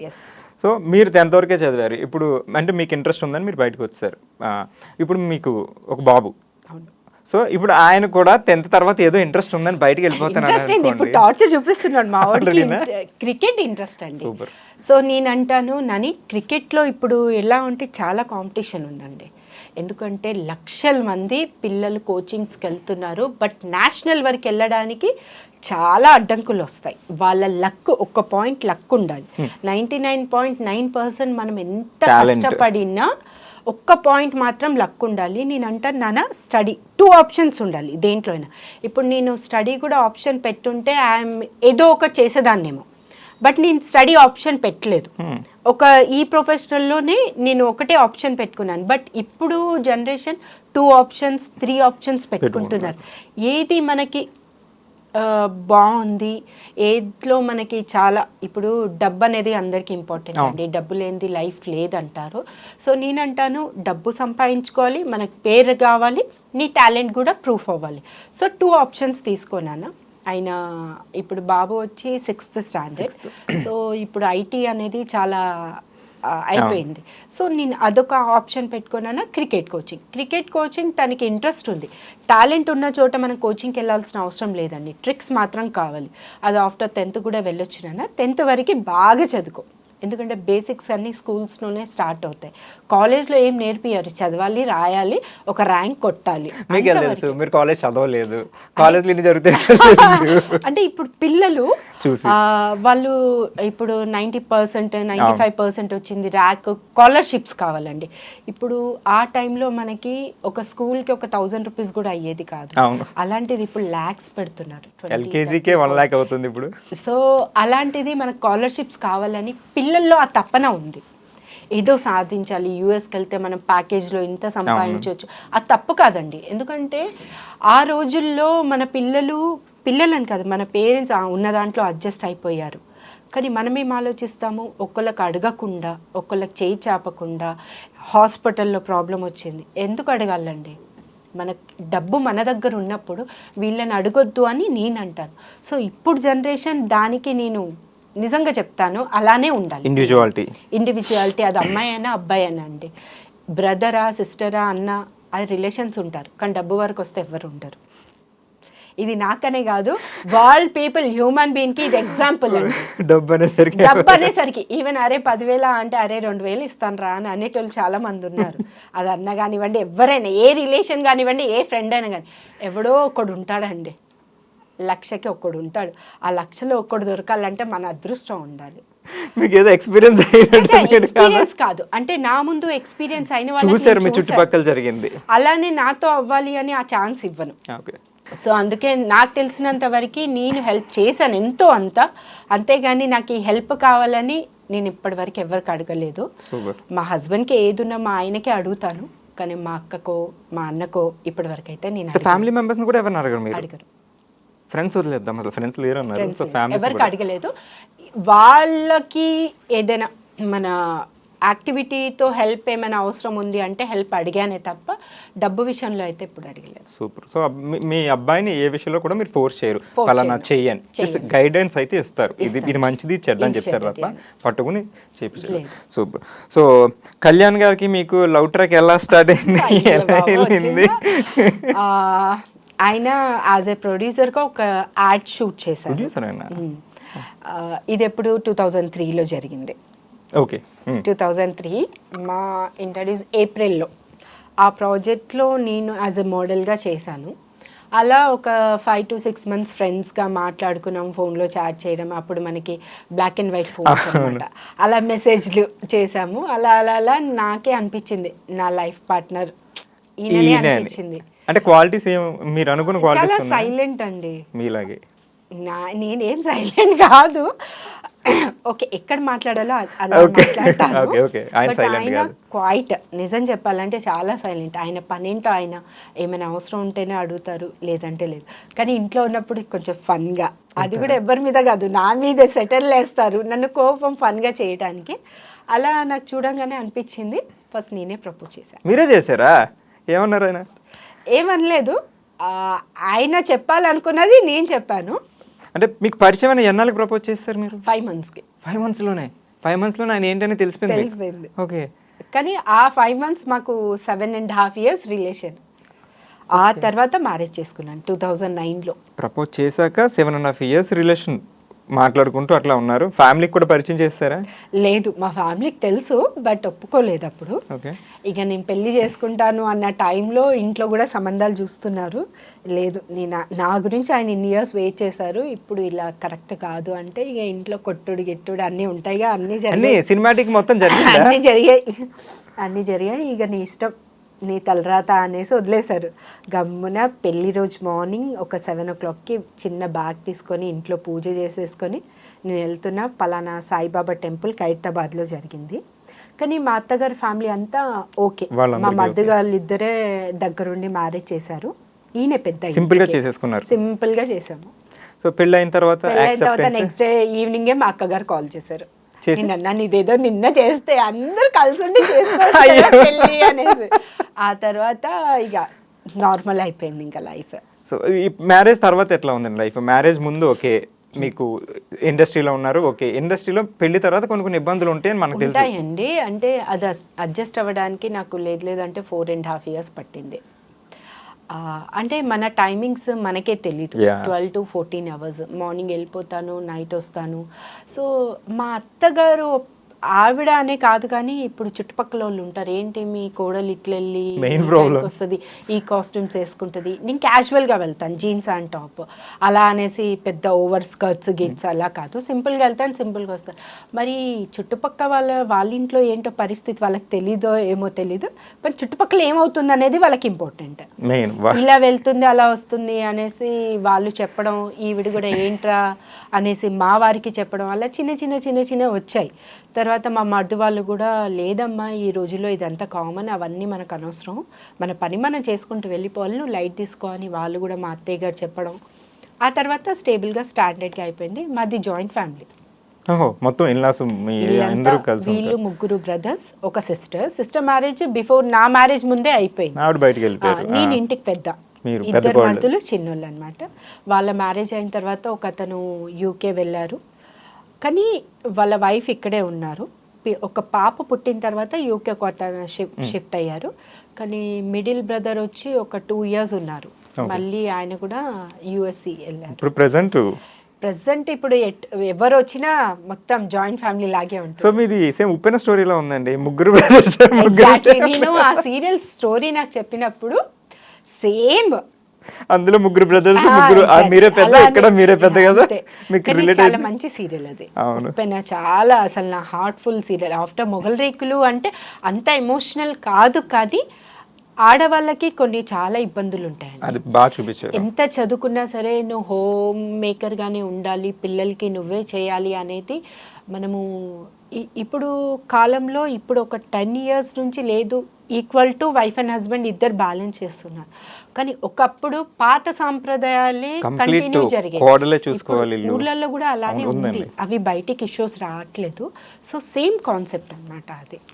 Yes. So మీరు 10th వరకే చదివారు. ఇప్పుడు అంటే మీకు ఇంట్రెస్ట్ ఉందని మీరు బయటకు వచ్చారు. ఇప్పుడు మీకు ఒక బాబు. అవును. సో ఇప్పుడు ఆయన కూడా 10th తర్వాత ఏదో ఇంట్రెస్ట్ ఉందని బయటికి వెళ్ళిపోతున్నాడు ఇంట్రెస్ట్ ఏంది, ఇప్పుడు అనుకోండి. టార్చర్ చూపిస్తున్నాడు మా వాడికి. Already-నా? క్రికెట్ ఇంట్రెస్ట్ అండి. సూపర్. సో నేను అంటాను నాని, క్రికెట్లో ఇప్పుడు ఎలా ఉంటే చాలా కాంపిటీషన్ ఉందండి. ఎందుకంటే లక్షల మంది పిల్లలు కోచింగ్స్కి వెళ్తున్నారు. బట్ నేషనల్ వరకు వెళ్ళడానికి చాలా అడ్డంకులు వస్తాయి. వాళ్ళ లక్, ఒక్క పాయింట్ లక్ ఉండాలి. 99.9% మనం ఎంత Talent. కష్టపడినా ఒక్క పాయింట్ మాత్రం లక్ ఉండాలి. నేను అంటాను నాన్న, స్టడీ 2 ఆప్షన్స్ ఉండాలి దేంట్లో అయినా. ఇప్పుడు నేను స్టడీ కూడా ఆప్షన్ పెట్టుంటే ఐఎమ్ ఏదో ఒక చేసేదాన్నేమో. బట్ నేను స్టడీ ఆప్షన్ పెట్టలేదు. ఒక ఈ ప్రొఫెషనల్లోనే నేను ఒకటే ఆప్షన్ పెట్టుకున్నాను. బట్ ఇప్పుడు జనరేషన్ 2 ఆప్షన్స్ 3 ఆప్షన్స్ పెట్టుకుంటున్నారు. ఏది మనకి బాగుంది, ఏట్లో మనకి చాలా, ఇప్పుడు డబ్బు అనేది అందరికీ ఇంపార్టెంట్ అండి. డబ్బు లేనిది లైఫ్ లేదంటారు. సో నేనంటాను, డబ్బు సంపాదించుకోవాలి, మనకు పేరు కావాలి, నీ టాలెంట్ కూడా ప్రూఫ్ అవ్వాలి. సో 2 ఆప్షన్స్ తీసుకున్నాను. ఆయన ఇప్పుడు బాబు వచ్చి 6th స్టాండర్డ్. సో ఇప్పుడు ఐటీ అనేది చాలా అయిపోయింది. సో నేను అదొక ఆప్షన్ పెట్టుకున్నాను. క్రికెట్ కోచింగ్ తనకి ఇంట్రెస్ట్ ఉంది. టాలెంట్ ఉన్న చోట మనం కోచింగ్కి వెళ్ళాల్సిన అవసరం లేదండి. ట్రిక్స్ మాత్రం కావాలి. అది ఆఫ్టర్ 10th కూడా వెళ్ళొచ్చు నాన్న. 10th వరకు బాగా చదువుకో, ఎందుకంటే బేసిక్స్ అన్నీ స్కూల్స్లోనే స్టార్ట్ అవుతాయి. కాలేజ్లో ఏం నేర్పియారు, చదవాలి, రాయాలి, ఒక ర్యాంక్ కొట్టాలి. మీకు తెలుసు మీరు కాలేజ్ చదవలేదు, కాలేజ్లో ఇన్ని జరుగుతాయి అంటే ఇప్పుడు పిల్లలు వాళ్ళు ఇప్పుడు 90% 95% వచ్చింది, ర్యాక్, స్కాలర్షిప్స్ కావాలండి. ఇప్పుడు ఆ టైంలో మనకి ఒక స్కూల్కి ఒక 1000 రూపీస్ కూడా అయ్యేది కాదు. అలాంటిది ఇప్పుడు ల్యాక్స్ పెడుతున్నారు. LKGకే 1 lakh అవుతుంది ఇప్పుడు. సో అలాంటిది మనకు స్కాలర్షిప్స్ కావాలని పిల్లల్లో ఆ తపన ఉంది. ఏదో సాధించాలి, యూఎస్కి వెళ్తే మనం ప్యాకేజ్లో ఇంత సంపాదించవచ్చు. అది తప్పు కాదండి. ఎందుకంటే ఆ రోజుల్లో మన పిల్లలని కాదు, మన పేరెంట్స్ ఉన్న దాంట్లో అడ్జస్ట్ అయిపోయారు. కానీ మనమేం ఆలోచిస్తాము, ఒకళ్ళకి అడగకుండా, ఒకళ్ళకి చేయి చాపకుండా, హాస్పిటల్లో ప్రాబ్లం వచ్చింది ఎందుకు అడగాలండి? మన డబ్బు మన దగ్గర ఉన్నప్పుడు వీళ్ళని అడగొద్దు అని నేను అంటాను. సో ఇప్పుడు జనరేషన్ దానికి నేను నిజంగా చెప్తాను, అలానే ఉండాలి. ఇండివిజువాలిటీ అది అమ్మాయి అయినా అబ్బాయి అయినా అండి. బ్రదరా, సిస్టరా, అన్న, అది రిలేషన్స్ ఉంటారు. కానీ డబ్బు వరకు వస్తే ఎవరు ఉండరు. ఇది నాకనే కాదు, వరల్డ్ పీపుల్, హ్యూమన్ బీయింగ్కి ఇది ఎగ్జాంపుల్ అండి. డబ్బు అనేసరికి ఈవెన్ అరే 10,000 అంటే అరే 2,000 ఇస్తాను రా అని అనేటోళ్ళు చాలా మంది ఉన్నారు. అది అన్న కానివ్వండి, ఎవరైనా, ఏ రిలేషన్ కానివ్వండి, ఏ ఫ్రెండ్ అయినా కానీ, ఎవడో ఒకడు ఉంటాడండి. 1,00,000కి ఒక్కడు ఉంటాడు. ఆ 1,00,000లో ఒక్కడు దొరకాలంటే మన అదృష్టం ఉండాలి. మీకు ఏదో ఎక్స్పీరియన్స్ కాదు, అంటే నా ముందు ఎక్స్పీరియన్స్ అయిన చుట్టుపక్కల జరిగింది, అలానే నాతో అవ్వాలి అని ఆ ఛాన్స్ ఇవ్వను. సో అందుకే నాకు తెలిసినంత వరకు నేను హెల్ప్ చేశాను ఎంతో అంతేగాని నాకు ఈ హెల్ప్ కావాలని నేను ఇప్పటి వరకు ఎవరికి అడగలేదు. మా హస్బెండ్కి ఏదున్నా మా ఆయనకే అడుగుతాను, కానీ మా అక్కకో మా అన్నకో ఇప్పటి వరకు అయితే నేను ఫ్యామిలీ మెంబర్స్ కూడా ఎవరిని అడగరు. ఫ్రెండ్స్ వదిలేద్దాం, అసలు ఫ్రెండ్స్ లేరు అన్నారు. ఎవరికి అడగలేదు. వాళ్ళకి ఏదైనా మన యాక్టివిటీతో హెల్ప్ ఏమైనా అవసరం ఉంది అంటే హెల్ప్ అడిగానే తప్ప డబ్బు విషయంలో అయితే ఇప్పుడు అడగలేదు. సూపర్. సో మీ అబ్బాయిని ఏ విషయంలో కూడా మీరు ఫోర్స్ చేయరు, ఫలానా చెయ్యని, గైడెన్స్ అయితే ఇస్తారు. ఇది మంచిది చెడ్డ అని చెప్తారు, అట్లా పట్టుకుని చేపించారు. సూపర్. సో కళ్యాణ్ గారికి మీకు లవ్ ట్రాక్ ఎలా స్టార్ట్ అయింది? ఆయన యాజ్ ఏ ప్రొడ్యూసర్గా ఒక యాడ్ షూట్ చేశారు. ఇది ఎప్పుడు 2003లో జరిగింది. ఓకే. 2003 మా ఇంట్రడ్యూస్ ఏప్రిల్లో ఆ ప్రాజెక్ట్లో నేను యాజ్ ఎ మోడల్గా చేశాను. అలా ఒక 5 to 6 months ఫ్రెండ్స్గా మాట్లాడుకున్నాం, ఫోన్లో చాట్ చేయడం. అప్పుడు మనకి బ్లాక్ అండ్ వైట్ ఫోన్స్ అనమాట. అలా మెసేజ్లు చేసాము. అలా అలా అలా నాకే అనిపించింది నా లైఫ్ పార్ట్నర్ ఈయననే అనిపించింది. అంటే క్వాలిటీస్ మీరు అనుకున్న క్వాలిటీస్? చాలా సైలెంట్ అండి మీలాగే. నేనేం సైలెంట్ కాదు, ఓకే ఎక్కడ మాట్లాడాలో అలా మాట్లాడతాను. ఆయన క్వైట్, నిజం చెప్పాలంటే చాలా సైలెంట్. ఆయన పనేంటో, ఆయన ఏమైనా అవసరం ఉంటేనే అడుగుతారు, లేదంటే లేదు. కానీ ఇంట్లో ఉన్నప్పుడు కొంచెం ఫన్గా, అది కూడా ఎవరి మీద కాదు నా మీద సెటిల్ వేస్తారు నన్ను కోపం ఫన్గా చేయడానికి. అలా నాకు చూడంగానే అనిపించింది. ఫస్ట్ నేనే ప్రపోజ్ చేశాను. మీరే చేశారా? ఏమన్నారు ఆయన? ఏమనలేదు, ఆయన చెప్పాలనుకున్నది నేను చెప్పాను. అంటే మీకు పరిచయం ఎన్నాళ్ళకి ప్రపోజ్ చేస్తారు మీరు? 5 monthsకి. 5 monthsలోనే? 5 months లో ఆయన ఏంటని తెలిసిపోయింది తెలిసిపోయింది. ఓకే. కానీ ఆ 5 months మాకు 7.5 years రిలేషన్. ఆ తర్వాత మ్యారేజ్ చేసుకున్నాను 2009లో. ప్రపోజ్ చేశాక 7.5 years రిలేషన్ మాట్లాడుకుంటూ అట్లా ఉన్నారు. ఫ్యామిలీకి కూడా పరిచయం చేస్తారా? లేదు, మా ఫ్యామిలీకి తెలుసు, బట్ ఒప్పుకోలేదు అప్పుడు. ఓకే. ఇక నేను పెళ్లి చేసుకుంటాను అన్న టైంలో ఇంట్లో కూడా సంబంధాలు చూస్తున్నారు. లేదు, నా గురించి ఆయన ఇన్ని ఇయర్స్ వెయిట్ చేశారు, ఇప్పుడు ఇలా కరెక్ట్ కాదు అంటే ఇక ఇంట్లో కొట్టుడు గిట్టుడు అన్నీ ఉంటాయిగా, అన్నీ జరిగాయి. సినిమాటిక్ మొత్తం జరిగిందా? అన్నీ జరిగాయి. ఇక నీ ఇష్టం, నీ తలరాత అనేసి వదిలేశారు. గమ్మున పెళ్లి రోజు మార్నింగ్ ఒక 7 o'clockకి చిన్న బ్యాగ్ తీసుకొని ఇంట్లో పూజ చేసేసుకొని నేను వెళ్తున్నా, పలానా సాయిబాబా టెంపుల్ ఖైరతాబాద్లో జరిగింది. కానీ మా అత్తగారి ఫ్యామిలీ అంతా ఓకే, మా మరిది వాళ్ళు ఇద్దరే దగ్గరుండి మ్యారేజ్ చేశారు. ఈయన పెద్ద సింపుల్గా చేసేసుకున్నారు. సింపుల్గా చేసాము. సో పెళ్ళి అయిన తర్వాత నెక్స్ట్ డే ఈవినింగే మా అక్కగారు కాల్ చేశారు. నన్ను ఇదేదో నిన్న చేస్తే అందరు కలిసి ఉండి చేసుకోవచ్చు పెళ్ళి అనేసి. ఆ తర్వాత ఇక నార్మల్ అయిపోయింది ఇంకా లైఫ్. సో ఈ మ్యారేజ్ తర్వాత ఎట్లా ఉందండి లైఫ్? మ్యారేజ్ ముందు ఓకే, మీకు ఇండస్ట్రీలో ఉన్నారు, ఓకే, ఇండస్ట్రీలో పెళ్లి తర్వాత కొన్ని ఇబ్బందులు ఉంటాయని మనకు తెలుసు. ఉంటాయండి, అంటే అది అడ్జస్ట్ అవ్వడానికి నాకు లేదంటే 4.5 years పట్టింది. అంటే మన టైమింగ్స్ మనకే తెలీదు. 12 to 14 hours, మార్నింగ్ వెళ్ళిపోతాను, నైట్ వస్తాను. సో మా అత్తగారు ఆవిడ అనే కాదు కానీ ఇప్పుడు చుట్టుపక్కల వాళ్ళు ఉంటారు, ఏంటి మీ కోడలు ఇట్లా వెళ్ళి వస్తుంది, ఈ కాస్ట్యూమ్స్ వేసుకుంటుంది, నేను క్యాజువల్గా వెళ్తాను, జీన్స్ అండ్ టాప్ అలా అనేసి పెద్ద ఓవర్ స్కర్ట్స్ గిట్స్ అలా కాదు, సింపుల్గా వెళ్తాను, సింపుల్గా వస్తాను. మరి చుట్టుపక్కల వాళ్ళ ఇంట్లో ఏంటో పరిస్థితి వాళ్ళకి తెలీదో ఏమో తెలీదు, బట్ చుట్టుపక్కల ఏమవుతుంది అనేది వాళ్ళకి ఇంపార్టెంట్. ఇలా వెళ్తుంది అలా వస్తుంది అనేసి వాళ్ళు చెప్పడం, ఈవిడ కూడా ఏంట్రా అనేసి మా వారికి చెప్పడం, అలా చిన్న వచ్చాయి. తర్వాత మా మర్ది వాళ్ళు కూడా లేదమ్మా ఈ రోజుల్లో ఇదంతా కామన్, అవన్నీ మనకు అనవసరం, మన పని మనం చేసుకుంటూ వెళ్ళిపోవాలి, నువ్వు లైట్ తీసుకో అని వాళ్ళు కూడా మా అత్తయ్య గారు చెప్పడం. ఆ తర్వాత స్టేబుల్గా స్టాండర్డ్గా అయిపోయింది. మాది జాయింట్ ఫ్యామిలీ, మొత్తం వీళ్ళు 3 brothers, ఒక సిస్టర్ మ్యారేజ్ బిఫోర్ నా మ్యారేజ్ ముందే అయిపోయింది. నేను ఇంటికి పెద్ద, 2 మర్దులు చిన్నోళ్ళు అనమాట. వాళ్ళ మ్యారేజ్ అయిన తర్వాత ఒక అతను యూకే వెళ్ళారు, కానీ వాళ్ళ వైఫ్ ఇక్కడే ఉన్నారు. ఒక పాప పుట్టిన తర్వాత యూకే కొత్త షిఫ్ట్ అయ్యారు. కానీ మిడిల్ బ్రదర్ వచ్చి ఒక 2 years ఉన్నారు, మళ్ళీ ఆయన కూడా యుఎస్సి వెళ్ళారు. ప్రెసెంట్ ఇప్పుడు ఎవరు వచ్చినా మొత్తం జాయింట్ ఫ్యామిలీ లాగే ఉంటుంది. సో మీది సేమ్ ఉప్పెన స్టోరీలో ఉందండి, 3 brothers. నేను ఆ సీరియల్ స్టోరీ నాకు చెప్పినప్పుడు సేమ్ అందులో 3 brothers, మీరే పెద్ద, ఇక్కడ మీరే పెద్ద కదా. చాలా మంచి సీరియల్ అది, చాలా అసలు నా హార్ట్ఫుల్ సీరియల్. ఆఫ్టర్ మొగల్ రేకులు అంటే అంత ఎమోషనల్ కాదు, కానీ ఆడవాళ్ళకి కొన్ని చాలా ఇబ్బందులు ఉంటాయండి. బాగా చూపించారు. ఎంత చదువుకున్నా సరే నువ్వు హోమ్ మేకర్ గానే ఉండాలి, పిల్లలకి నువ్వే చేయాలి అనేది మనము ఇప్పుడు కాలంలో ఇప్పుడు ఒక 10 years నుంచి లేదు, equal to wife and husband ఇద్దరు బ్యాలెన్స్ చేస్తున్నారు. కానీ ఒకప్పుడు పాత సాంప్రదాయాలే కంటిన్యూ జరిగాయి, ఊర్లలో కూడా అలానే ఉంది, అవి బయటికి ఇష్యూస్ రావట్లేదు. సో సేమ్ కాన్సెప్ట్ అన్నమాట అది.